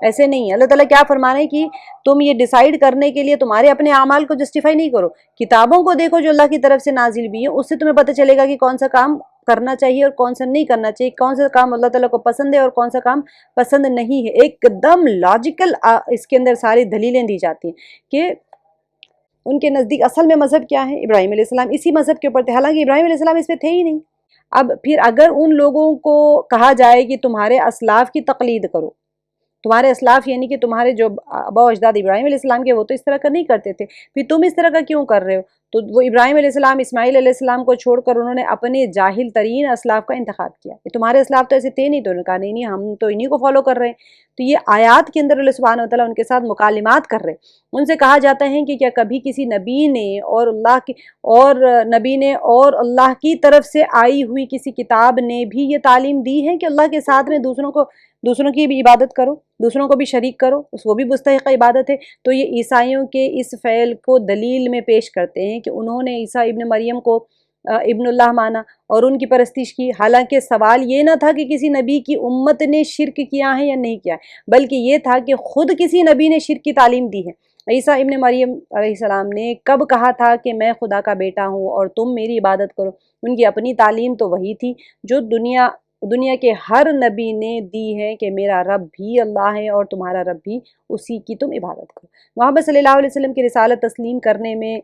ایسے نہیں ہے. اللہ تعالیٰ کیا فرما رہے ہیں کہ تم یہ ڈیسائیڈ کرنے کے لیے تمہارے اپنے اعمال کو جسٹیفائی نہیں کرو, کتابوں کو دیکھو جو اللہ کی طرف سے نازل بھی ہے, اس سے تمہیں پتہ چلے گا کہ کون سا کام کرنا چاہیے اور کون سا نہیں کرنا چاہیے, کون سا کام اللہ تعالیٰ کو پسند ہے اور کون سا کام پسند نہیں ہے. ایک دم لاجیکل اس کے اندر ساری دلیلیں دی جاتی ہیں کہ ان کے نزدیک اصل میں مذہب کیا ہے, ابراہیم علیہ السلام اسی مذہب کے اوپر تھے, حالانکہ ابراہیم علیہ السلام اس پہ تھے ہی نہیں. اب پھر اگر ان لوگوں کو کہا جائے کہ تمہارے اسلاف کی تقلید کرو, تمہارے اسلاف یعنی کہ تمہارے جو آبا و اجداد ابراہیم علیہ السلام کے وہ تو اس طرح کا نہیں کرتے تھے, پھر تم اس طرح کا کیوں کر رہے ہو؟ تو وہ ابراہیم علیہ السلام اسماعیل علیہ السلام کو چھوڑ کر انہوں نے اپنے جاہل ترین اسلاف کا انتخاب کیا کہ تمہارے اسلاف تو ایسے تھے نہیں, تو انہوں نے کہا نہیں ہم تو انہی کو فالو کر رہے ہیں. تو یہ آیات کے اندر اللہ سبحانہ وتعالیٰ ان کے ساتھ مکالمات کر رہے ہیں. ان سے کہا جاتا ہے کہ کیا کبھی کسی نبی نے اور اللہ کی طرف سے آئی ہوئی کسی کتاب نے بھی یہ تعلیم دی ہے کہ اللہ کے ساتھ میں دوسروں کی بھی عبادت کرو, دوسروں کو بھی شریک کرو, اس کو بھی مستحق عبادت ہے. تو یہ عیسائیوں کے اس فعل کو دلیل میں پیش کرتے ہیں کہ انہوں نے عیسیٰ ابن مریم کو ابن اللہ مانا اور ان کی پرستش کی, حالانکہ سوال یہ نہ تھا کہ کسی نبی کی امت نے شرک کیا ہے یا نہیں کیا ہے, بلکہ یہ تھا کہ خود کسی نبی نے شرک کی تعلیم دی ہے. عیسیٰ ابن مریم علیہ السلام نے کب کہا تھا کہ میں خدا کا بیٹا ہوں اور تم میری عبادت کرو؟ ان کی اپنی تعلیم تو وہی تھی جو دنیا کے ہر نبی نے دی ہے کہ میرا رب بھی اللہ ہے اور تمہارا رب بھی, اسی کی تم عبادت کرو. محمد صلی اللہ علیہ وسلم کی رسالت تسلیم کرنے میں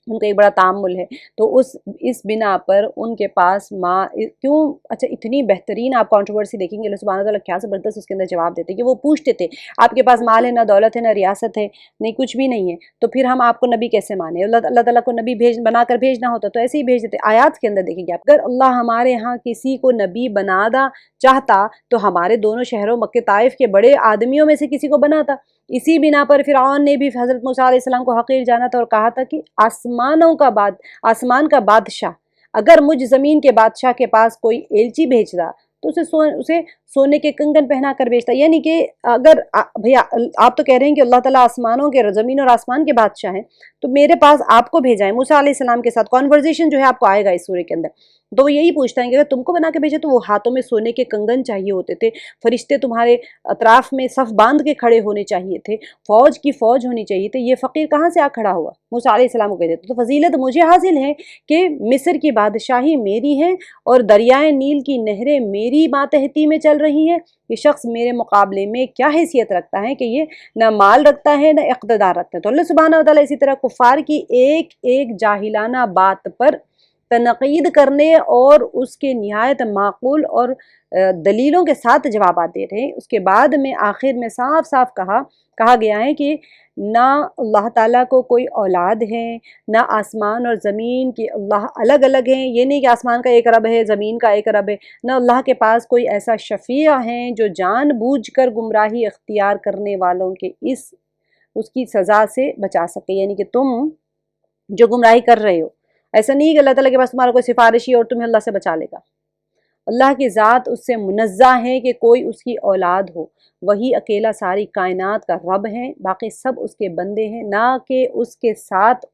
ان کا ایک بڑا تعامل ہے. تو اس بنا پر ان کے پاس کیوں اچھا اتنی بہترین آپ کانٹروورسی دیکھیں گے, اللہ سبحانہ وتعالیٰ کیا زبردست اس کے اندر جواب دیتے کہ وہ پوچھتے تھے آپ کے پاس مال ہے, نہ دولت ہے, نہ ریاست ہے, نہیں کچھ بھی نہیں ہے, تو پھر ہم آپ کو نبی کیسے مانے؟ اللہ تعالیٰ کو نبی بنا کر بھیجنا ہوتا تو ایسے ہی بھیج دیتے. آیات کے اندر دیکھیں گے اگر اللہ ہمارے ہاں کسی کو نبی بنانا چاہتا تو ہمارے دونوں شہروں مکہ طائف کے بڑے آدمیوں میں سے کسی کو بناتا. اسی بنا پر فرعون نے بھی حضرت موسیٰ علیہ السلام کو حقیر جانا تھا اور کہا تھا کہ آسمان کا بادشاہ اگر مجھ زمین کے بادشاہ کے پاس کوئی ایلچی بھیجتا تو اسے سونے کے کنگن پہنا کر بھیجتا. یعنی کہ اگر بھیا آپ تو کہہ رہے ہیں کہ اللہ تعالیٰ آسمانوں کے زمین اور آسمان کے بادشاہ ہیں, تو میرے پاس آپ کو بھیجا ہے موسیٰ علیہ السلام کے ساتھ کانورزیشن جو ہے آپ کو آئے گا اس سورے کے اندر. تو وہ یہی پوچھتا ہے کہ اگر تم کو بنا کے بھیجے تو وہ ہاتھوں میں سونے کے کنگن چاہیے ہوتے تھے, فرشتے تمہارے اطراف میں صف باندھ کے کھڑے ہونے چاہیے تھے, فوج کی فوج ہونی چاہیے تھی, یہ فقیر کہاں سے آ کھڑا ہوا؟ موسیٰ علیہ السلام کو کہتے تھے. تو فضیلت مجھے حاصل ہے کہ مصر کی بادشاہی میری ہے اور دریائے نیل کی نہریں میری ماتحتی میں چل رہی ہیں. یہ شخص میرے مقابلے میں کیا حیثیت رکھتا ہے کہ یہ نہ مال رکھتا ہے نہ اقتدار رکھتا ہے. تو اللہ سبحانہ وتعالیٰ اسی طرح کفار کی ایک جاہلانہ بات پر تنقید کرنے اور اس کے نہایت معقول اور دلیلوں کے ساتھ جوابات دے رہے ہیں. اس کے بعد میں آخر میں صاف صاف کہا گیا ہے کہ نہ اللہ تعالیٰ کو کوئی اولاد ہے, نہ آسمان اور زمین کی اللہ الگ الگ ہیں. یہ نہیں کہ آسمان کا ایک رب ہے زمین کا ایک رب ہے, نہ اللہ کے پاس کوئی ایسا شفیع ہے جو جان بوجھ کر گمراہی اختیار کرنے والوں کے اس کی سزا سے بچا سکے. یعنی کہ تم جو گمراہی کر رہے ہو, ایسا نہیں کہ اللہ تعالیٰ کے پاس تمہارا کوئی سفارشی اور تمہیں اللہ سے بچا لے گا. اللہ کی ذات اس سے منزہ ہے کہ کوئی اس کی اولاد ہو. وہی اکیلا ساری کائنات کا رب ہے, باقی سب اس کے بندے ہیں. نہ کہ اس کے ساتھ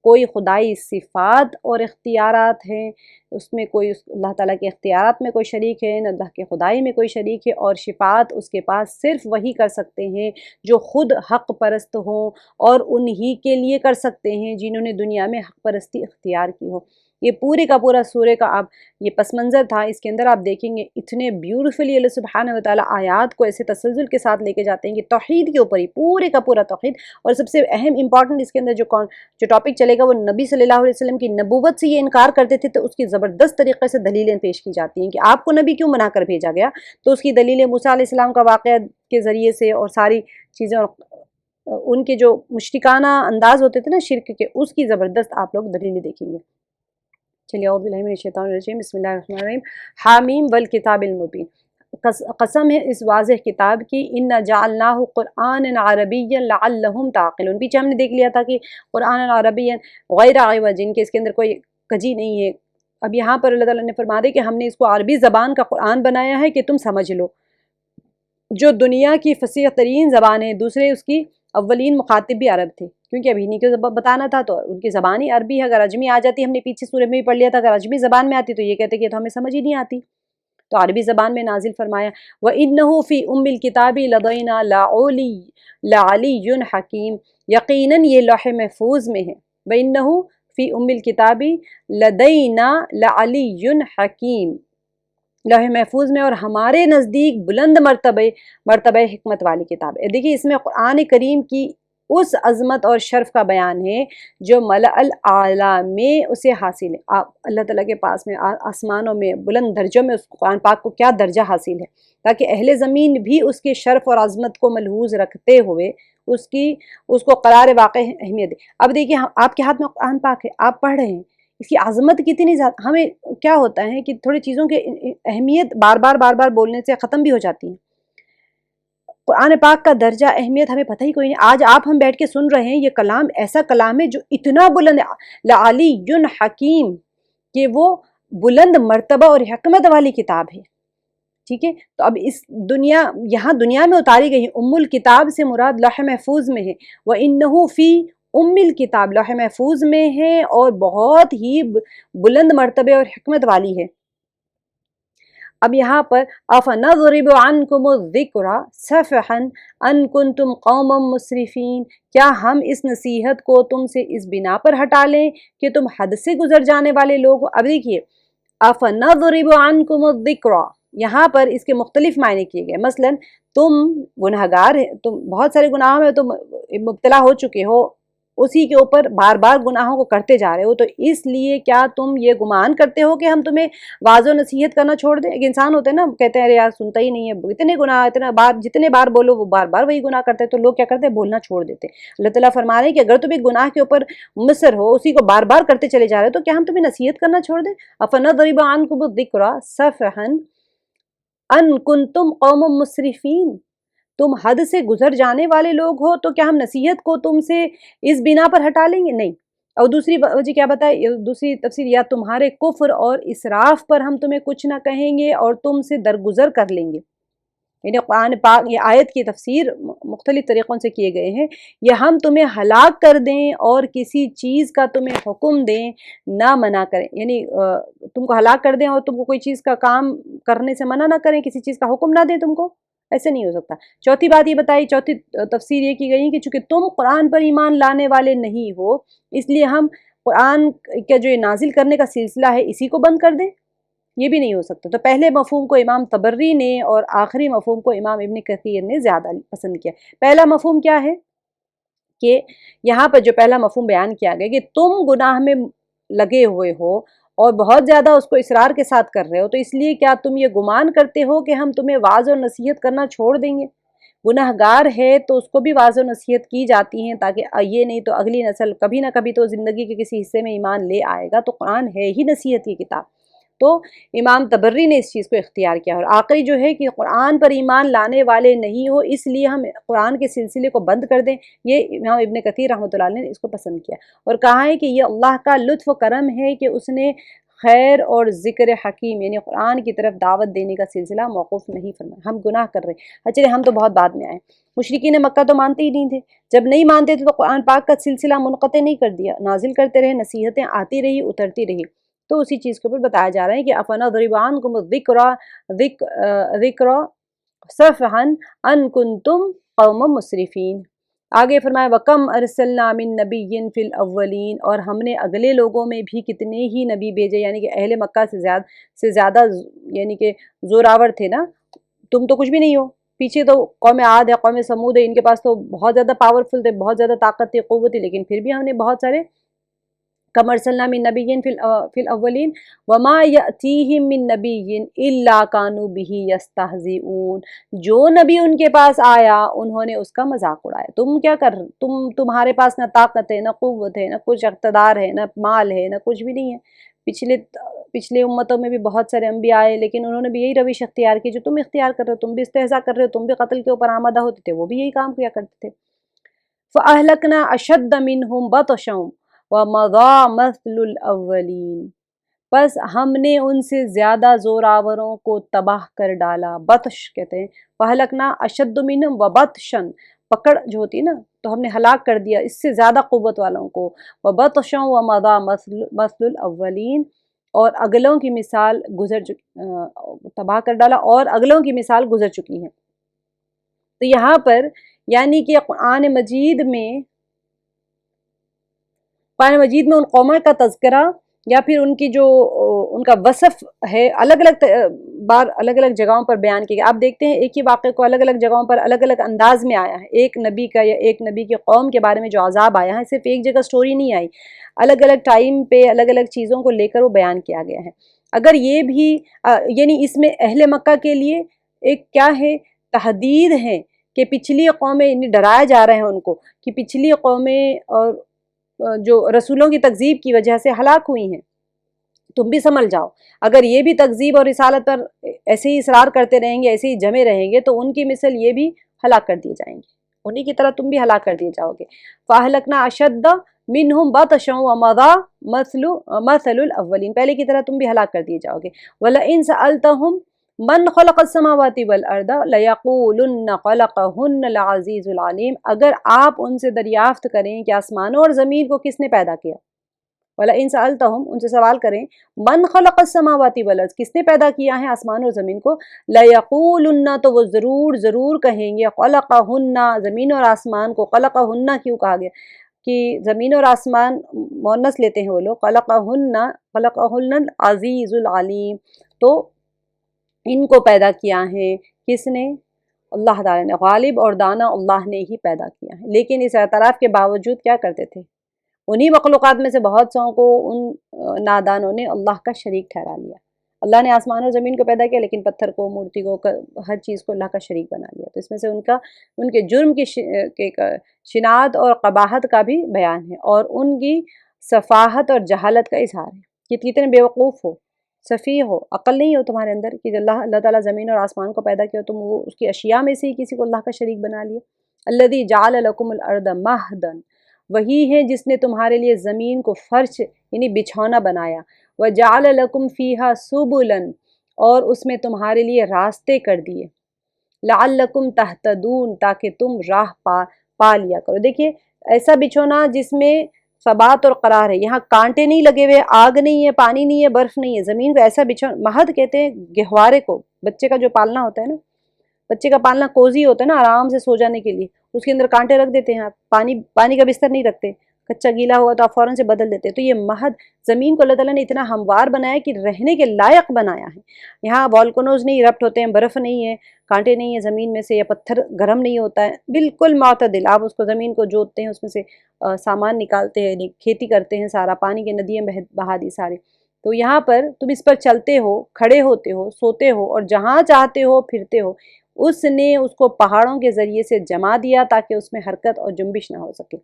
کوئی خدائی صفات اور اختیارات ہیں, اس میں کوئی اللہ تعالیٰ کے اختیارات میں کوئی شریک ہے, نہ اللہ کے خدائی میں کوئی شریک ہے. اور شفاعت اس کے پاس صرف وہی کر سکتے ہیں جو خود حق پرست ہوں اور انہی کے لیے کر سکتے ہیں جنہوں نے دنیا میں حق پرستی اختیار کی ہو. یہ پورے کا پورا سورے کا آپ یہ پس منظر تھا. اس کے اندر آپ دیکھیں گے اتنے بیوٹیفلی اللہ سبحانہ وتعالیٰ آیات کو ایسے تسلسل کے ساتھ لے کے جاتے ہیں کہ توحید کے اوپر ہی پورے کا پورا توحید. اور سب سے اہم امپورٹنٹ اس کے اندر جو ٹاپک چلے گا وہ نبی صلی اللہ علیہ وسلم کی نبوت سے یہ انکار کرتے تھے, تو اس کی زبردست طریقے سے دلیلیں پیش کی جاتی ہیں کہ آپ کو نبی کیوں بنا کر بھیجا گیا. تو اس کی دلیلیں موسیٰ علیہ السلام کا واقعہ کے ذریعے سے اور ساری چیزیں اور ان کے جو مشرکانہ انداز ہوتے تھے نا شرک کے, اس کی زبردست آپ لوگ دلیلیں دیکھیں گے. چلیے اعوذ باللہ من الشیطان الرجیم, بسم اللہ الرحمن الرحیم. حامیم والکتاب المبین, قسم ہے اس واضح کتاب کی. انا جعلناہ قرآنا عربیا لعلہم تعقلون. پیچھے ہم نے دیکھ لیا تھا کہ قرآن عربیا غیر عوج, کے اس کے اندر کوئی کجی نہیں ہے. اب یہاں پر اللہ تعالیٰ نے فرما دیا کہ ہم نے اس کو عربی زبان کا قرآن بنایا ہے کہ تم سمجھ لو, جو دنیا کی فصیح ترین زبان ہے. دوسرے اس کی اولین مخاطب بھی عرب تھے, کیونکہ ابھی نہیں کو بتانا تھا تو ان کی زبان ہی عربی ہے. اگر عجمی آ جاتی, ہم نے پیچھے سورہ میں بھی پڑھ لیا تھا, اگر عجمی زبان میں آتی تو یہ کہتے کہ تو ہمیں سمجھ ہی نہیں آتی. تو عربی زبان میں نازل فرمایا۔ وَإِنَّهُ فِي أُمِّ الْكِتَابِ لَدَيْنَا لَعَلِيٌّ حَكِيمٌ، یقیناً یہ لوح محفوظ میں ہے۔ وَإِنَّهُ فِي أُمِّ الْكِتَابِ لَدَيْنَا لَعَلِيٌّ حَكِيمٌ، لوح محفوظ میں اور ہمارے نزدیک بلند مرتبہ حکمت والی کتاب ہے۔ دیکھیے اس میں قرآن کریم کی اس عظمت اور شرف کا بیان ہے جو ملأ الاعلیٰ میں اسے حاصل ہے۔ اللہ تعالیٰ کے پاس میں آسمانوں میں بلند درجوں میں اس قرآن پاک کو کیا درجہ حاصل ہے، تاکہ اہل زمین بھی اس کے شرف اور عظمت کو ملحوظ رکھتے ہوئے اس کو قرار واقع اہمیت دے۔ اب دیکھیے آپ کے ہاتھ میں قرآن پاک ہے، آپ پڑھ رہے ہیں، اس کی عظمت کتنی زیادہ، ہمیں کیا ہوتا ہے کہ تھوڑی چیزوں کی اہمیت بار بار بولنے سے ختم بھی ہو جاتی ہے۔ قرآن پاک کا درجہ اہمیت ہمیں پتہ ہی کوئی نہیں۔ آج ہم بیٹھ کے سن رہے ہیں، یہ کلام ایسا کلام ہے جو اتنا بلند ہے، لعلی حکیم، کہ وہ بلند مرتبہ اور حکمت والی کتاب ہے، ٹھیک ہے۔ تو اب اس یہاں دنیا میں اتاری گئی ام الکتاب سے مراد لوح محفوظ میں ہے۔ وَإِنَّهُ فِي ام الکتاب، لوح محفوظ میں ہے اور بہت ہی بلند مرتبہ اور حکمت والی ہے۔ اب یہاں پر أَفَنَضْرِبُ عَنْكُمُ الذِّكْرَ صَفْحًا أَن كُنْتُمْ قَوْمًا مُسْرِفِينَ، کیا ہم اس نصیحت کو تم سے اس بنا پر ہٹا لیں کہ تم حد سے گزر جانے والے لوگ ہو۔ اب دیکھیے أَفَنَضْرِبُ عَنْكُمُ الذِّكْرَ، یہاں پر اس کے مختلف معنی کیے گئے۔ مثلا تم گناہگار ہے، تم بہت سارے گناہوں میں تم مبتلا ہو چکے ہو، اسی کے اوپر بار بار گناہوں کو کرتے جا رہے ہو، تو اس لیے کیا تم یہ گمان کرتے ہو کہ ہم تمہیں واعظ و نصیحت کرنا چھوڑ دیں؟ ایک انسان ہوتا ہے نا، کہتے ہیں ارے یار سنتا ہی نہیں ہے، اتنے گناہ، جتنے بار بولو وہ بار بار وہی گناہ کرتے ہیں، تو لوگ کیا کرتے ہیں، بولنا چھوڑ دیتے ہیں۔ اللہ تعالیٰ فرما رہے ہیں کہ اگر تم ایک گناہ کے اوپر مصر ہو، اسی کو بار بار کرتے چلے جا رہے ہو، تو کیا ہم تمہیں نصیحت کرنا چھوڑ دیں؟ أَفَنَضْرِبُ عَنْكُمُ الذِّكْرَ صَفْحًا أَن كُنْتُمْ قَوْمًا مُسْرِفِينَ، تم حد سے گزر جانے والے لوگ ہو، تو کیا ہم نصیحت کو تم سے اس بنا پر ہٹا لیں گے؟ نہیں۔ اور دوسری وجہ کیا بتائے، دوسری تفسیر، یا تمہارے کفر اور اسراف پر ہم تمہیں کچھ نہ کہیں گے اور تم سے درگزر کر لیں گے۔ یعنی قرآن پاک یہ آیت کی تفسیر مختلف طریقوں سے کیے گئے ہیں، یہ ہم تمہیں ہلاک کر دیں اور کسی چیز کا تمہیں حکم دیں نہ منع کریں، یعنی تم کو ہلاک کر دیں اور تم کو کوئی چیز کا کام کرنے سے منع نہ کریں، کسی چیز کا حکم نہ دیں تم کو، ایسے نہیں ہو سکتا۔ چوتھی بات یہ بتائی، چوتھی تفسیر یہ کی گئی کہ چونکہ تم قرآن پر ایمان لانے والے نہیں ہو، اس لیے ہم قرآن کا جو یہ نازل کرنے کا سلسلہ ہے اسی کو بند کر دیں، یہ بھی نہیں ہو سکتا۔ تو پہلے مفہوم کو امام طبری نے اور آخری مفہوم کو امام ابن کثیر نے زیادہ پسند کیا۔ پہلا مفہوم کیا ہے کہ یہاں پر جو پہلا مفہوم بیان کیا گیا کہ تم گناہ میں لگے ہوئے ہو اور بہت زیادہ اس کو اصرار کے ساتھ کر رہے ہو، تو اس لیے کیا تم یہ گمان کرتے ہو کہ ہم تمہیں واعظ و نصیحت کرنا چھوڑ دیں گے؟ گناہ گار ہے تو اس کو بھی واعظ و نصیحت کی جاتی ہیں، تاکہ یہ نہیں تو اگلی نسل کبھی نہ کبھی تو زندگی کے کسی حصے میں ایمان لے آئے گا۔ تو قرآن ہے ہی نصیحت کی کتاب، تو امام طبری نے اس چیز کو اختیار کیا۔ اور آخری جو ہے کہ قرآن پر ایمان لانے والے نہیں ہو، اس لیے ہم قرآن کے سلسلے کو بند کر دیں، یہ امام ابن کثیر رحمۃ اللہ علیہ نے اس کو پسند کیا اور کہا ہے کہ یہ اللہ کا لطف و کرم ہے کہ اس نے خیر اور ذکر حکیم یعنی قرآن کی طرف دعوت دینے کا سلسلہ موقوف نہیں فرمایا۔ ہم گناہ کر رہے ہیں، اچھا ہم تو بہت بعد میں آئے، مشرکین مکہ تو مانتے ہی نہیں تھے، جب نہیں مانتے تھے تو قرآن پاک کا سلسلہ منقطع نہیں کر دیا، نازل کرتے رہے، نصیحتیں آتی رہی، اترتی رہی۔ تو اسی چیز کے اوپر بتایا جا رہا ہے کہ أَفَنَضْرِبُ عَنْكُمُ الذِّكْرَ صَفْحًا أَن كُنْتُمْ قَوْمًا مُسْرِفِينَ۔ آگے فرمایا وَكَمْ أَرْسَلْنَا مِن نَبِيٍّ فِي الْأَوَّلِينَ، اور ہم نے اگلے لوگوں میں بھی کتنے ہی نبی بھیجے، یعنی کہ اہل مکہ سے زیادہ یعنی کہ زوراور تھے نا، تم تو کچھ بھی نہیں ہو، پیچھے تو قوم عاد ہے، قوم سمود ہے، ان کے پاس تو بہت زیادہ پاورفل تھے، بہت زیادہ طاقت تھی، قوت تھی، لیکن پھر بھی ہم نے بہت سارے كَمْ أَرْسَلْنَا مِن نَبِيٍّ فِي الْأَوَّلِينَ وَمَا يَأْتِيهِم مِّن نَبِيٍّ إِلَّا كَانُوا بِهِ يَسْتَهْزِئُونَ، جو نبی ان کے پاس آیا انہوں نے اس کا مذاق اڑایا۔ تم کیا کر تمہارے پاس نہ طاقت ہے، نہ قوت ہے، نہ کچھ اقتدار ہے، نہ مال ہے، نہ کچھ بھی نہیں ہے۔ پچھلے امتوں میں بھی بہت سارے انبیاء آئے، لیکن انہوں نے بھی یہی روش اختیار کی جو تم اختیار کر رہے ہو، تم بھی استہزاء کر رہے ہو، تم بھی قتل کے اوپر آمادہ ہوتے تھے، وہ بھی یہی کام کیا کرتے تھے۔ فَأَهْلَكْنَا أَشَدَّ مِنْهُمْ بَطْشًا وَمَضَىٰ مَثْلُ الْأَوَّلِينَ، بس ہم نے ان سے زیادہ زوراوروں کو تباہ کر ڈالا۔ بطش کہتے ہیں، فَأَهْلَكْنَا أَشَدَّ مِنْهُمْ وَبَطْشًا، پکڑ جو ہوتی ہے نا، تو ہم نے ہلاک کر دیا اس سے زیادہ قوت والوں کو۔ وَبَطْشًا وَمَضَىٰ مَثْلُ الْأَوَّلِينَ، اور اگلوں کی مثال تباہ کر ڈالا اور اگلوں کی مثال گزر چکی ہے۔ تو یہاں پر یعنی کہ قرآن مجید میں ان قوموں کا تذکرہ یا پھر ان کی جو ان کا وصف ہے الگ الگ بار الگ الگ جگہوں پر بیان کیا گیا۔ آپ دیکھتے ہیں ایک ہی واقعے کو الگ الگ جگہوں پر الگ الگ انداز میں آیا ہے۔ ایک نبی کا یا ایک نبی کی قوم کے بارے میں جو عذاب آیا ہے، صرف ایک جگہ سٹوری نہیں آئی، الگ الگ ٹائم پہ الگ الگ چیزوں کو لے کر وہ بیان کیا گیا ہے۔ اگر یہ بھی یعنی اس میں اہل مکہ کے لیے ایک کیا ہے، تحدید ہے کہ پچھلی قومیں، ڈرایا جا رہا ہے ان کو کہ پچھلی قومیں اور جو رسولوں کی تکذیب کی وجہ سے ہلاک ہوئی ہیں، تم بھی سنبھل جاؤ۔ اگر یہ بھی تکذیب اور رسالت پر ایسے ہی اصرار کرتے رہیں گے، ایسے ہی جمے رہیں گے، تو ان کی مثل یہ بھی ہلاک کر دیے جائیں گے، انہی کی طرح تم بھی ہلاک کر دیے جاؤ گے۔ فَأَهْلَكْنَا أَشَدَّ مِنْهُمْ بَطْشًا وَمَضَىٰ مَثَلُ الْأَوَّلِينَ، پہلے کی طرح تم بھی ہلاک کر دیے جاؤ گے۔ وَلَئِنْ سَأَلْتَهُمْ من خلق السماوات والارض ليقولن خلقهن العزيز العليم، اگر آپ ان سے دریافت کریں کہ آسمانوں اور زمین کو کس نے پیدا کیا، وَلَئِنْ سَأَلْتَهُمْ ان سے سوال کریں من خلق السماوات والارض کس نے پیدا کیا ہے آسمان اور زمین کو، ليقولن تو وہ ضرور کہیں گے خلقهن، زمین اور آسمان کو خلقهن کیوں کہا گیا کہ زمین اور آسمان مؤنث لیتے ہیں وہ لوگ، خلقهن العزیز العلیم، تو ان کو پیدا کیا ہے کس نے، اللہ تعالیٰ نے، غالب اور دانا اللہ نے ہی پیدا کیا ہے۔ لیکن اس اعتراف کے باوجود کیا کرتے تھے، انہی مخلوقات میں سے بہت سو کو ان نادانوں نے اللہ کا شریک ٹھہرا لیا۔ اللہ نے آسمان اور زمین کو پیدا کیا لیکن پتھر کو، مورتی کو، ہر چیز کو اللہ کا شریک بنا لیا۔ تو اس میں سے ان کے جرم کی شناعت اور قباحت کا بھی بیان ہے، اور ان کی سفاہت اور جہالت کا اظہار ہے کہ کتنے بے وقوف ہو، سفیہ ہو، عقل نہیں ہو تمہارے اندر کہ اللہ تعالیٰ زمین اور آسمان کو پیدا کیا، تم وہ اس کی اشیاء میں سے ہی کسی کو اللہ کا شریک بنا لیا۔ الذی جعل لکم الارض مہدا، وہی ہے جس نے تمہارے لیے زمین کو فرش یعنی بچھونا بنایا، وجعل لکم فیہا سبلا، اور اس میں تمہارے لیے راستے کر دیے، لعلکم تہتدون، تاکہ تم راہ پا لیا کرو۔ دیکھیے ایسا بچھونا جس میں ثبات اور قرار ہے، یہاں کانٹے نہیں لگے ہوئے، آگ نہیں ہے، پانی نہیں ہے، برف نہیں ہے، زمین کو ایسا مہد کہتے ہیں گہوارے کو، بچے کا جو پالنا ہوتا ہے نا، بچے کا پالنا کوزی ہوتا ہے نا آرام سے سو جانے کے لیے، اس کے اندر کانٹے رکھ دیتے ہیں آپ، پانی کا بستر نہیں رکھتے، کچا گیلا ہوا تو آپ فوراً سے بدل دیتے۔ تو یہ مہد، زمین کو اللہ تعالیٰ نے اتنا ہموار بنایا کہ رہنے کے لائق بنایا ہے۔ یہاں والکنوز نہیں رپٹ ہوتے ہیں، برف نہیں ہے، کانٹے نہیں ہیں زمین میں سے، یا پتھر گرم نہیں ہوتا ہے، بالکل معتدل۔ آپ اس کو زمین کو جوتتے ہیں، اس میں سے سامان نکالتے ہیں، کھیتی کرتے ہیں، سارا پانی کے ندیاں بہا دی سارے۔ تو یہاں پر تم اس پر چلتے ہو، کھڑے ہوتے ہو، سوتے ہو، اور جہاں چاہتے ہو پھرتے ہو۔ اس نے اس کو پہاڑوں کے ذریعے سے جما دیا تاکہ اس میں حرکت اور جنبش نہ ہو سکے۔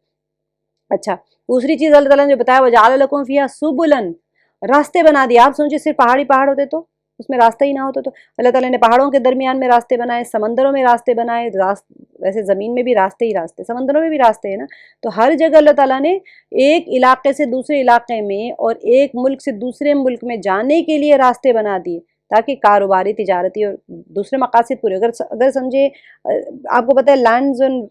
اچھا، دوسری چیز اللہ تعالیٰ نے جو بتایا وَجَعَلَ لَكُمْ فِيهَا سُبُلًا، راستے بنا دیے۔ آپ سوچیں صرف پہاڑ ہوتے تو اس میں راستہ ہی نہ ہوتا، تو اللہ تعالیٰ نے پہاڑوں کے درمیان میں راستے بنائے، سمندروں میں راستے بنائے، ویسے زمین میں بھی راستے ہی راستے، سمندروں میں بھی راستے ہیں نا، تو ہر جگہ اللہ تعالیٰ نے ایک علاقے سے دوسرے علاقے میں اور ایک ملک سے دوسرے ملک میں جانے کے لیے راستے بنا دیے تاکہ کاروباری، تجارتی اور دوسرے مقاصد پورے۔ اگر سمجھے، آپ کو پتہ ہے لینڈ زون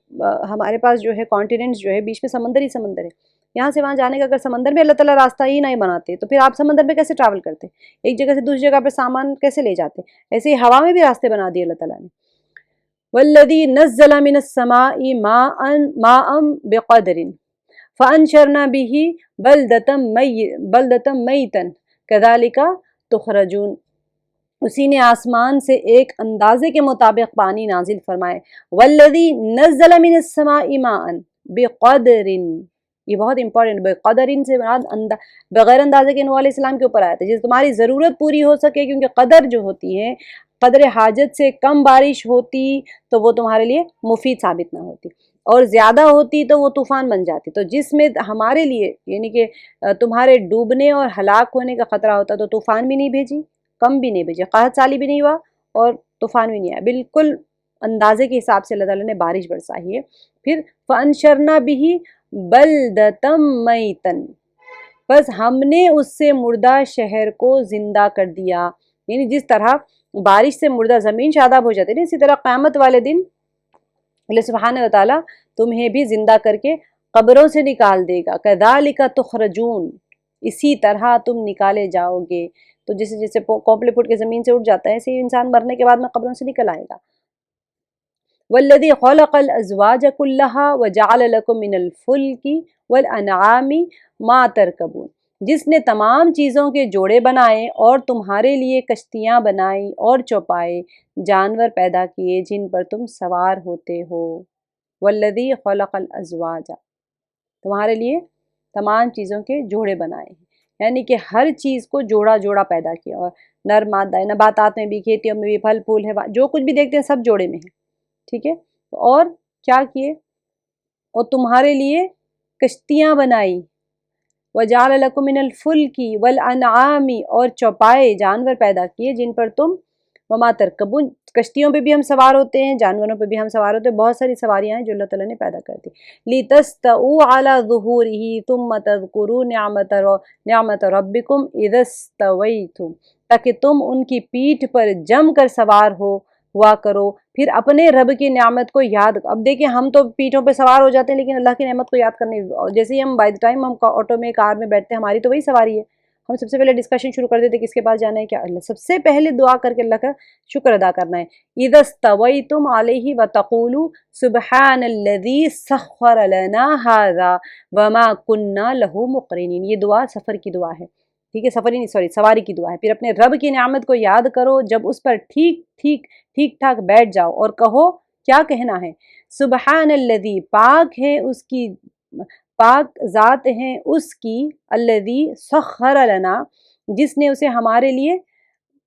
ہمارے پاس جو ہے، کانٹیننٹس جو ہے، بیچ میں سمندر ہی سمندر ہے، یہاں سے وہاں جانے کا اگر سمندر میں اللہ تعالیٰ راستہ ہی نہیں بناتے تو پھر آپ سمندر میں کیسے ٹریول کرتے، ایک جگہ سے دوسری جگہ پہ سامان کیسے لے جاتے؟ ایسے ہی ہوا میں بھی راستے بنا دیے اللہ تعالیٰ نے۔ والذی نزل من السماء ماء بقدر فانشرنا به بلدة میتا کذالک تخرجون، اسی نے آسمان سے ایک اندازے کے مطابق پانی نازل فرمائے۔ والذی نزل من السماء ماء بقدر، یہ بہت امپورٹنٹ، بقدر سے بغیر اندازے کے نوح علیہ السلام کے اوپر آیا تھا، جس تمہاری ضرورت پوری ہو سکے، کیونکہ قدر جو ہوتی ہے، قدر حاجت سے کم بارش ہوتی تو وہ تمہارے لیے مفید ثابت نہ ہوتی، اور زیادہ ہوتی تو وہ طوفان بن جاتی۔ تو جس میں ہمارے لیے یعنی کہ تمہارے ڈوبنے اور ہلاک ہونے کا خطرہ ہوتا تو طوفان بھی نہیں بھیجی، کم بھی نہیں بھیجی، قحط سالی بھی نہیں ہوا اور طوفان بھی نہیں آیا، بالکل اندازے کے حساب سے اللہ تعالیٰ نے بارش برسائی ہے۔ پھر فَأَنشَرْنَا بِهِ بَلْدَةً مَيْتًا، بس ہم نے اس سے مردہ شہر کو زندہ کر دیا، یعنی جس طرح بارش سے مردہ زمین شاداب ہو جاتی ہے، اسی طرح قیامت والے دن اللہ سبحانہ و تعالیٰ تمہیں بھی زندہ کر کے قبروں سے نکال دے گا۔ کذالک تخرجون، اسی طرح تم نکالے جاؤ گے. تو جیسے جیسے کوپلے پھوٹ کے زمین سے اٹھ جاتا ہے، ایسے ہی انسان مرنے کے بعد میں قبروں سے نکل آئے گا. والذی خلق الازواج کلھا وجعل لکم من الفلک والانعام ما ترکبون، جس نے تمام چیزوں کے جوڑے بنائے اور تمہارے لیے کشتیاں بنائی اور چوپائے، جانور پیدا کیے جن پر تم سوار ہوتے ہو. والذی خلق الازواج، تمہارے لیے تمام چیزوں کے جوڑے بنائے ہیں، یعنی کہ ہر چیز کو جوڑا جوڑا پیدا کیا. اور نر مادہ، نباتات میں بھی، کھیتیوں میں بھی، پھل پھول ہے، جو کچھ بھی دیکھتے ہیں سب جوڑے میں ہے. ٹھیک ہے. اور کیا کیے؟ اور تمہارے لیے کشتیاں بنائی. وَجَعَلَ لَكُم مِّنَ الْفُلْكِ وَالْأَنْعَامِ، اور چوپائے، جانور پیدا کیے جن پر تم وَمَا تَرْكَبُونَ، کشتیوں پہ بھی ہم سوار ہوتے ہیں، جانوروں پہ بھی ہم سوار ہوتے ہیں. بہت ساری سواریاں ہیں جو اللہ تعالیٰ نے پیدا کر دی. لِتَسْتَوُوا عَلَى ظُهُورِهِ ثُمَّ تَذْكُرُوا نِعْمَةَ رَبِّكُمْ إِذَا اسْتَوَيْتُمْ، تاکہ تم ان کی پیٹھ پر جم کر سوار ہوا کرو، پھر اپنے رب کی نعمت کو یاد. اب دیکھیں ہم تو پیٹھوں پہ سوار ہو جاتے ہیں لیکن اللہ کی نعمت کو یاد کرنے، جیسے ہی ہم بائی دا ٹائم ہم آٹو میں کار میں بیٹھتے ہیں ہماری تو وہی سواری ہے. ہم سب سے پہلے ڈسکشن شروع کر دیتے کس کے پاس جانا ہے، کیا اللہ. سب سے پہلے دعا کر کے اللہ کا شکر ادا کرنا ہے. اذا استویتم علیہ وتقولوا سبحان الذی سخر لنا ھذا وما کنا لہ مقرنین. یہ دعا سفر کی دعا ہے. ٹھیک ہے، سواری کی دعا ہے. پھر اپنے رب کی نعمت کو یاد کرو، جب اس پر ٹھیک ٹھاک بیٹھ جاؤ اور کہو کیا کہنا ہے. سبحان الذی، پاک ہے اس کی، پاک ذات ہیں اس کی، الذی سخر لنا، جس نے اسے ہمارے لیے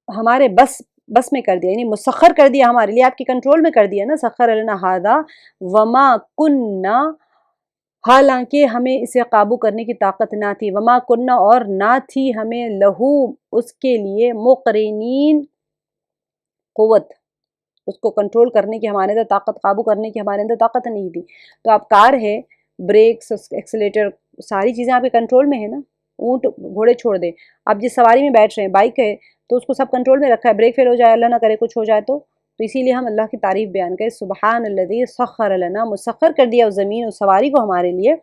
ہمارے بس میں کر دیا، یعنی مسخر کر دیا ہمارے لیے، آپ کی کنٹرول میں کر دیا نا. سخر لنا ھذا وما کننا، حالانکہ ہمیں اسے قابو کرنے کی طاقت نہ تھی. وما کننا، اور نہ تھی ہمیں، لہو اس کے لیے، مقرنین قوت، اس کو کنٹرول کرنے کی ہمارے اندر طاقت، قابو کرنے کی ہمارے اندر طاقت نہیں تھی. تو آپ کار ہے، بریکس، ایکسیلیٹر، ساری چیزیں آپ کے کنٹرول میں ہیں نا. اونٹ گھوڑے چھوڑ دیں، آپ جس سواری میں بیٹھ رہے ہیں، بائک ہے تو اس کو سب کنٹرول میں رکھا ہے. بریک فیل ہو جائے، اللہ نہ کرے کچھ ہو جائے تو اسی لیے ہم اللہ کی تعریف بیان کریں. سبحان الذی سخر لنا، مسخر کر دیا اس زمین، اس سواری کو ہمارے لیے.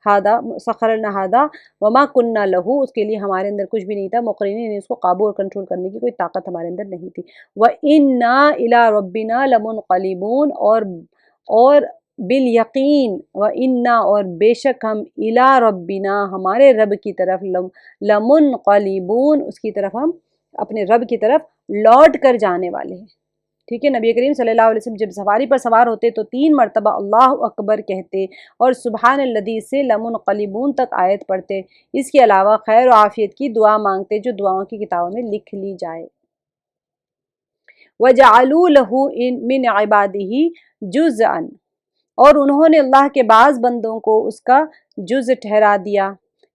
ھذا سخر لنا ھذا وما کننا لہو، اس کے لیے ہمارے اندر کچھ بھی نہیں تھا. مقرنین، اس کو قابو اور کنٹرول کرنے کی کوئی طاقت ہمارے اندر نہیں تھی. وَإِنَّا إِلَىٰ رَبِّنَا لَمُنْقَلِبُونَ، اور بالیقین، وَإِنَّا، اور بے شک ہم، إِلَىٰ رَبِّنَا، ہمارے رب کی طرف، لَمُنْقَلِبُونَ، اس کی طرف ہم اپنے رب کی طرف لوٹ کر جانے والے ہیں. ٹھیک ہے. نبی کریم صلی اللہ علیہ وسلم جب سواری پر سوار ہوتے تو 3 مرتبہ اللہ اکبر کہتے اور سبحان الذی سے لمنقلبون تک آیت پڑھتے. اس کے علاوہ خیر و عافیت کی دعا مانگتے جو دعاؤں کی کتابوں میں لکھ لی جائے. وَجَعَلُوا لَهُ مِنْ عِبَادِهِ جُزْءًا، اور انہوں نے اللہ کے بعض بندوں کو اس کا جز ٹھہرا دیا.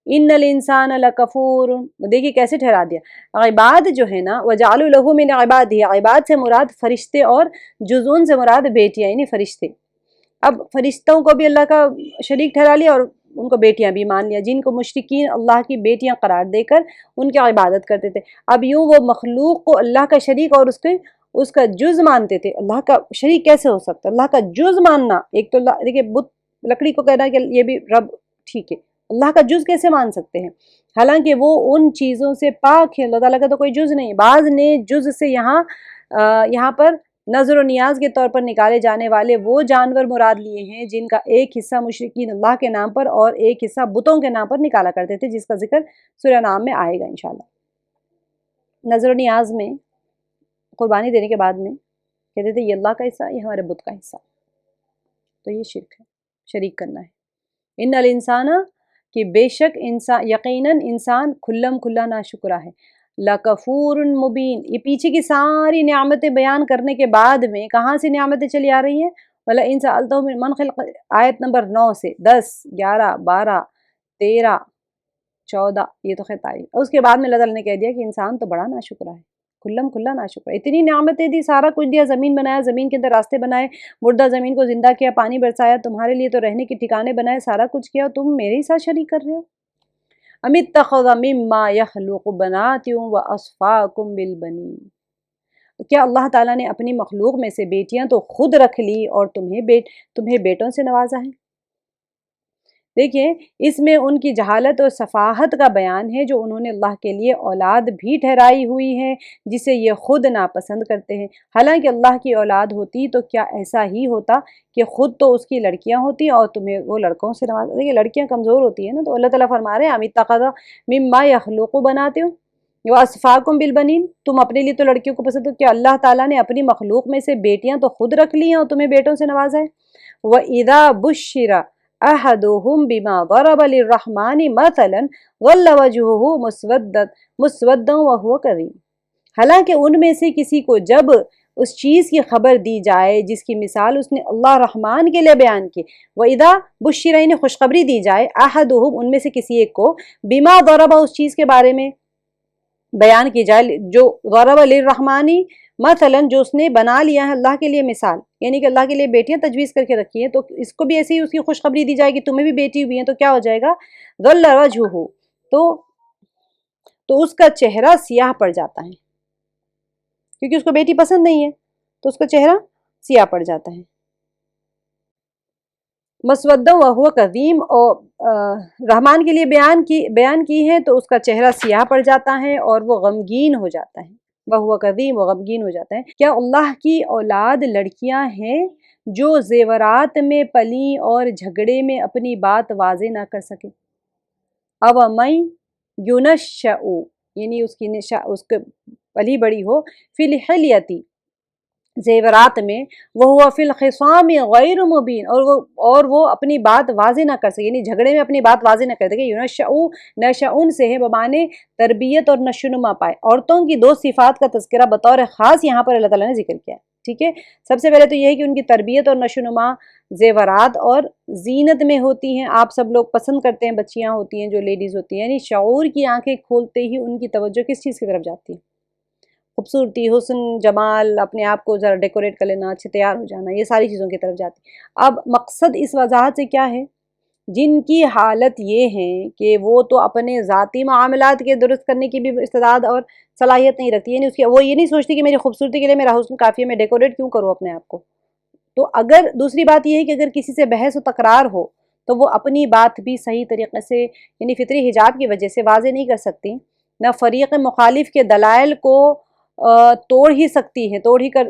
ان الانسان لکفور، دیکھیے کیسے ٹھہرا دیا. عباد جو ہے نا، وجعلوا له من عباده، عباد سے مراد فرشتے اور جزون سے مراد بیٹیاں، یعنی فرشتے. اب فرشتوں کو بھی اللہ کا شریک ٹھہرا لیا اور ان کو بیٹیاں بھی مان لیا، جن کو مشرکین اللہ کی بیٹیاں قرار دے کر ان کی عبادت کرتے تھے. اب یوں وہ مخلوق کو اللہ کا شریک اور اس کا جز مانتے تھے. اللہ کا شریک کیسے ہو سکتا ہے؟ اللہ کا جز ماننا. ایک تو دیکھیے بت لکڑی کو کہنا کہ یہ بھی رب، ٹھیک ہے، اللہ کا جز کیسے مان سکتے ہیں؟ حالانکہ وہ ان چیزوں سے پاک ہے، اللہ تعالیٰ کا تو کوئی جز نہیں. بعض نے جز سے یہاں پر نظر و نیاز کے طور پر نکالے جانے والے وہ جانور مراد لیے ہیں جن کا ایک حصہ مشرکین اللہ کے نام پر اور ایک حصہ بتوں کے نام پر نکالا کرتے تھے، جس کا ذکر سورہ نام میں آئے گا انشاءاللہ. نظر و نیاز میں قربانی دینے کے بعد میں کہتے تھے یہ اللہ کا حصہ، یہ ہمارے بت کا حصہ. تو یہ شرک ہے، شریک کرنا ہے. ان الانسان، کہ بے شک انسان، یقیناً انسان، کھلا ناشکرا ہے. لکفور مبین، یہ پیچھے کی ساری نعمتیں بیان کرنے کے بعد میں کہاں سے نعمتیں چلی آ رہی ہیں؟ وَلَئِن سَأَلْتَهُم مَّن خَلَقَ، آیت نمبر 9 سے 10 11 12 13 14، یہ تو خیر تعریف. اس کے بعد میں اللہ تعالیٰ نے کہہ دیا کہ انسان تو بڑا ناشکرا ہے، کھلا ناشکرا. اتنی نعمتیں دی، سارا کچھ دیا، زمین بنایا، زمین کے اندر راستے بنائے، مردہ زمین کو زندہ کیا، پانی برسایا، تمہارے لیے تو رہنے کے ٹھکانے بنائے، سارا کچھ کیا، تم میرے ہی ساتھ شریک کر رہے ہو. ام اتخذ مما یخلق بنات واصفاکم بالبنین، کیا اللہ تعالیٰ نے اپنی مخلوق میں سے بیٹیاں تو خود رکھ لی اور تمہیں بیٹوں سے نوازا ہے. دیکھیں اس میں ان کی جہالت اور سفاہت کا بیان ہے جو انہوں نے اللہ کے لیے اولاد بھی ٹھہرائی ہوئی ہے جسے یہ خود ناپسند کرتے ہیں۔ حالانکہ اللہ کی اولاد ہوتی تو کیا ایسا ہی ہوتا کہ خود تو اس کی لڑکیاں ہوتی اور تمہیں وہ لڑکوں سے نواز۔ دیکھیے لڑکیاں کمزور ہوتی ہیں نا، تو اللہ تعالیٰ فرما رہے ہیں ام اتخذ مما یخلق بنات واصفاکم بالبنین، تم اپنے لیے تو لڑکیوں کو پسند ہو، کیا اللہ تعالیٰ نے اپنی مخلوق میں سے بیٹیاں تو خود رکھ لی ہیں اور تمہیں بیٹوں سے نوازا ہے۔ وَإِذَا بُشِّرَ أَحَدُهُمْ بِمَا ضَرَبَ لِلرَّحْمَنِ مَثَلًا ظَلَّ وَجْهُهُ مُسْوَدًّا وَهُوَ كَظِيمٌ، حالانکہ ان میں سے کسی کو جب اس چیز کی خبر دی جائے جس کی مثال اس نے اللہ رحمان کے لیے بیان کی، وَإِذَا بُشِّرَ انہیں خوشخبری دی جائے، أَحَدُهُمْ ان میں سے کسی ایک کو، بِمَا ضَرَبَ اس چیز کے بارے میں بیان کی جائے جو ضرب للرحمانی مثلاً جو اس نے بنا لیا ہے اللہ کے لیے مثال، یعنی کہ اللہ کے لیے بیٹیاں تجویز کر کے رکھی ہیں، تو اس کو بھی ایسے ہی اس کی خوشخبری دی جائے گی تمہیں بھی بیٹی ہوئی ہیں، تو کیا ہو جائے گا؟ ظل وجہہ، تو اس کا چہرہ سیاہ پڑ جاتا ہے، کیونکہ اس کو بیٹی پسند نہیں ہے تو اس کا چہرہ سیاہ پڑ جاتا ہے۔ مسودہ وہو قدیم، اور رحمان کے لیے بیان کی ہے تو اس کا چہرہ سیاہ پڑ جاتا ہے اور وہ غمگین ہو جاتا ہے، وہو قدیم، وہ غمگین ہو جاتا ہے۔ کیا اللہ کی اولاد لڑکیاں ہیں جو زیورات میں پلی اور جھگڑے میں اپنی بات واضح نہ کر سکے؟ او من ینشأ، یعنی اس کے پلی بڑی ہو، فی الحلیتی، زیورات میں، وہ فی الخصام غیر مبین، اور وہ اپنی بات واضح نہ کر سکے، یعنی جھگڑے میں اپنی بات واضح نہ کر سکے۔ ینشأ، نشأن سے ہے بمانے تربیت اور نشوونما پائے۔ عورتوں کی دو صفات کا تذکرہ بطور خاص یہاں پر اللہ تعالیٰ نے ذکر کیا ہے، ٹھیک ہے۔ سب سے پہلے تو یہ ہے کہ ان کی تربیت اور نشوونما زیورات اور زینت میں ہوتی ہیں۔ آپ سب لوگ پسند کرتے ہیں، بچیاں ہوتی ہیں جو لیڈیز ہوتی ہیں، یعنی شعور کی آنکھیں کھولتے ہی ان کی توجہ کس چیز کی طرف جاتی ہے؟ خوبصورتی، حسن، جمال، اپنے آپ کو ذرا ڈیکوریٹ کر لینا، اچھے تیار ہو جانا، یہ ساری چیزوں کی طرف جاتی ہے۔ اب مقصد اس وضاحت سے کیا ہے؟ جن کی حالت یہ ہے کہ وہ تو اپنے ذاتی معاملات کے درست کرنے کی بھی استعداد اور صلاحیت نہیں رکھتی، یعنی وہ یہ نہیں سوچتی کہ میری خوبصورتی کے لیے میرا حسن کافی ہے، میں ڈیکوریٹ کیوں کروں اپنے آپ کو۔ تو اگر دوسری بات یہ ہے کہ اگر کسی سے بحث و تکرار ہو تو وہ اپنی بات بھی صحیح طریقے سے، یعنی فطری حجاب کی وجہ سے واضح نہیں کر سکتی، نہ فریق مخالف کے دلائل کو توڑ ہی سکتی ہے، توڑ ہی کر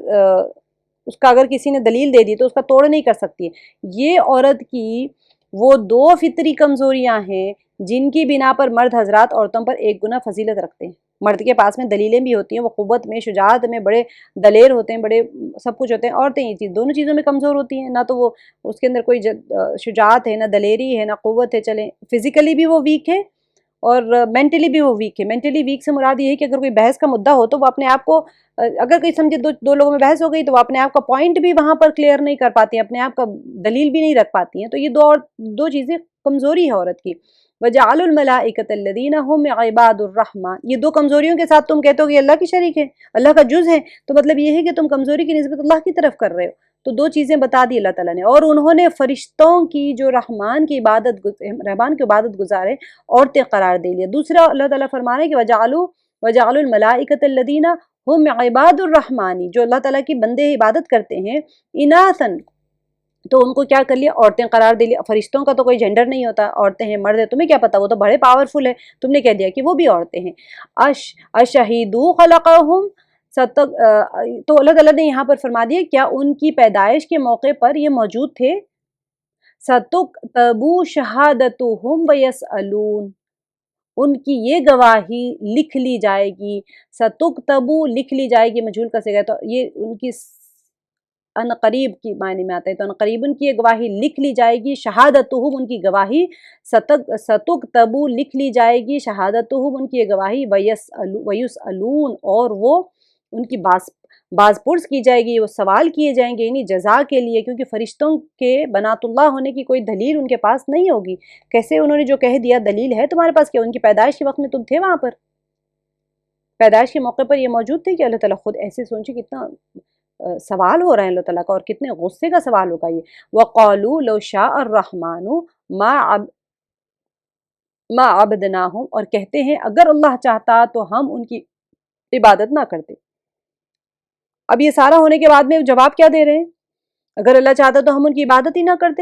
اس کا اگر کسی نے دلیل دے دی تو اس کا توڑ نہیں کر سکتی ہے۔ یہ عورت کی وہ دو فطری کمزوریاں ہیں جن کی بنا پر مرد حضرات عورتوں پر ایک گنا فضیلت رکھتے ہیں۔ مرد کے پاس میں دلیلیں بھی ہوتی ہیں، وہ قوت میں، شجاعت میں بڑے دلیر ہوتے ہیں، بڑے سب کچھ ہوتے ہیں، عورتیں یہ چیز دونوں چیزوں میں کمزور ہوتی ہیں، نہ تو وہ اس کے اندر کوئی شجاعت ہے، نہ دلیری ہے، نہ قوت ہے، چلیں فزیکلی بھی وہ ویک ہے اور مینٹلی بھی وہ ویک ہے۔ مینٹلی ویک سے مراد یہ ہے کہ اگر کوئی بحث کا مدعا ہو تو وہ اپنے آپ کو، اگر کوئی سمجھے دو لوگوں میں بحث ہو گئی تو وہ اپنے آپ کا پوائنٹ بھی وہاں پر کلیئر نہیں کر پاتی ہیں، اپنے آپ کا دلیل بھی نہیں رکھ پاتی ہیں، تو یہ دو چیزیں کمزوری ہے عورت کی۔ وَجَعَلُوا الْمَلَائِكَةَ الَّذِينَ هُمْ عِبَادُ الرَّحْمَنِ، یہ دو کمزوریوں کے ساتھ تم کہتے ہو کہ اللہ کی شریک ہے، اللہ کا جز ہے، تو مطلب یہ ہے کہ تم کمزوری کی نسبت اللہ کی طرف کر رہے ہو۔ تو دو چیزیں بتا دی اللہ تعالیٰ نے، اور انہوں نے فرشتوں کی جو رحمان کی عبادت گزارے عورتیں قرار دے لیا۔ دوسرا اللہ تعالیٰ فرما رہے ہیں کہ وَجَعَلُوا الْمَلَائِكَةَ الَّذِينَ هُمْ عِبَادُ الرَّحْمَنِ، جو اللہ تعالیٰ کی بندے عبادت کرتے ہیں، اناثًا، تو ان کو کیا کر لیا؟ عورتیں قرار دے لیا۔ فرشتوں کا تو کوئی جینڈر نہیں ہوتا، عورتیں ہیں، مرد ہیں، تمہیں کیا پتا، وہ تو بڑے پاورفل ہے، تم نے کہہ دیا کہ وہ بھی عورتیں ہیں۔ اشہدوا خلقہم، تو اللہ تعالیٰ نے یہاں پر فرما دیا کیا ان کی پیدائش کے موقع پر یہ موجود تھے؟ ستکتب شہادتہم ویسألون، ان کی یہ گواہی لکھ لی جائے گی۔ ستکتب لکھ لی جائے گی، مجھول کا صیغہ، تو یہ ان کی ان قریب کی معنی میں آتا ہے، تو ان قریب ان کی یہ گواہی لکھ لی جائے گی۔ شہادتہم، ان کی گواہی، ستکتب لکھ لی جائے گی، شہادتہم، ان کی یہ گواہی، ویسألون، اور وہ ان کی باز پرس کی جائے گی، وہ سوال کیے جائیں گے، یعنی جزا کے لیے، کیونکہ فرشتوں کے بنات اللہ ہونے کی کوئی دلیل ان کے پاس نہیں ہوگی۔ کیسے انہوں نے جو کہہ دیا دلیل ہے تمہارے پاس؟ کیا ان کی پیدائش کے وقت میں تم تھے وہاں پر؟ پیدائش کے موقع پر یہ موجود تھے کہ اللہ تعالیٰ خود ایسے سوچے کتنا سوال ہو رہا ہے اللہ تعالیٰ کا، اور کتنے غصے کا سوال ہوگا یہ۔ وَقَالُوا لَوْ شَاءَ الرَّحْمَنُ مَا عَبَدْنَاهُمْ، اور کہتے ہیں اگر اللہ چاہتا تو ہم ان کی عبادت نہ کرتے۔ اب یہ سارا ہونے کے بعد میں جواب کیا دے رہے ہیں؟ اگر اللہ چاہتا تو ہم ان کی عبادت ہی نہ کرتے۔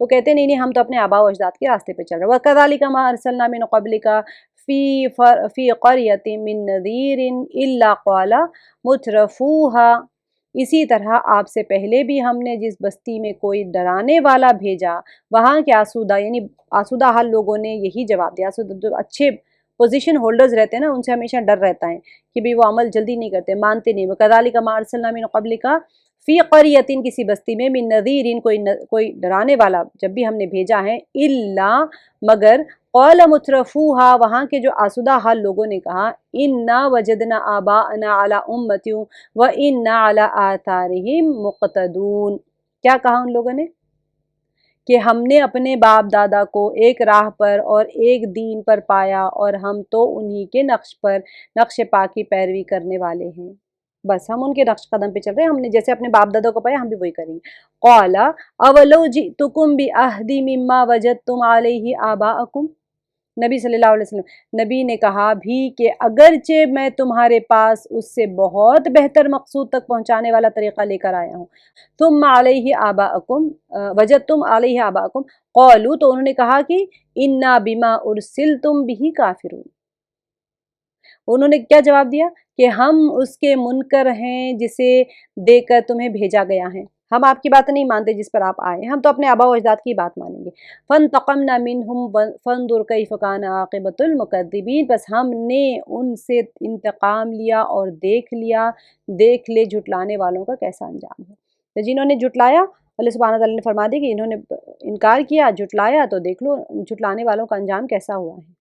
تو کہتے نہیں ہم تو اپنے آبا و اجداد کے راستے پہ چل رہے ہیں۔ وَكَذَلِكَ مَا أَرْسَلْنَا مِن قَبْلِكَ فِي قَرْيَةٍ مِّن نَذِيرٍ إِلَّا قَالَ مُتْرَفُوهَا، اسی طرح آپ سے پہلے بھی ہم نے جس بستی میں کوئی ڈرانے والا بھیجا، وہاں کے آسودہ یعنی آسودہ حال لوگوں نے یہی جواب دیا۔ جو اچھے پوزیشن ہولڈرز رہتے ہیں نا، ان سے ہمیشہ ڈر رہتا ہے کہ بھی وہ عمل جلدی نہیں کرتے، مانتے نہیں۔ وَكَذَلِكَ مَا أَرْسَلْنَا مِن قَبْلِكَ فِي قَرْيَةٍ، کسی بستی میں، مِن نَذِيرٍ کوئی ڈرانے والا جب بھی ہم نے بھیجا ہے، إِلَّا مگر، قَالَ مُتْرَفُوهَا وہاں کے جو آسودہ حال لوگوں نے کہا، إِنَّا وَجَدْنَا آبَاءَنَا عَلَىٰ أُمَّةٍ وَإِنَّا عَلَىٰ آثَارِهِمْ مُقْتَدُونَ، کیا کہا ان لوگوں نے کہ ہم نے اپنے باپ دادا کو ایک راہ پر اور ایک دین پر پایا اور ہم تو انہی کے نقش پا کی پیروی کرنے والے ہیں، بس ہم ان کے نقش قدم پہ چل رہے ہیں، ہم نے جیسے اپنے باپ دادا کو پایا ہم بھی وہی کریں گے۔ قال اولو جئتکم بأہد مما وجدتم علیہ آباءکم، نبی صلی اللہ علیہ وسلم، نبی نے کہا بھی کہ اگرچہ میں تمہارے پاس اس سے بہت بہتر مقصود تک پہنچانے والا طریقہ لے کر آیا ہوں، ثم علیہ آباءکم وجدتم علیہ آباءکم، قالوا تو انہوں نے کہا کہ انا بما ارسلتم بہ کافرون، انہوں نے کیا جواب دیا کہ ہم اس کے منکر ہیں جسے دے کر تمہیں بھیجا گیا ہے، ہم آپ کی بات نہیں مانتے جس پر آپ آئے، ہم تو اپنے آبا و اجداد کی بات مانیں گے۔ فانتقمنا منہم فانظر کیف کان عاقبۃ المکذبین، بس ہم نے ان سے انتقام لیا اور دیکھ لے جھٹلانے والوں کا کیسا انجام ہے۔ تو جنہوں نے جھٹلایا، اللہ سبحانہ تعالیٰ نے فرما دی کہ انہوں نے انکار کیا، جھٹلایا، تو دیکھ لو جھٹلانے والوں کا انجام کیسا ہوا ہے۔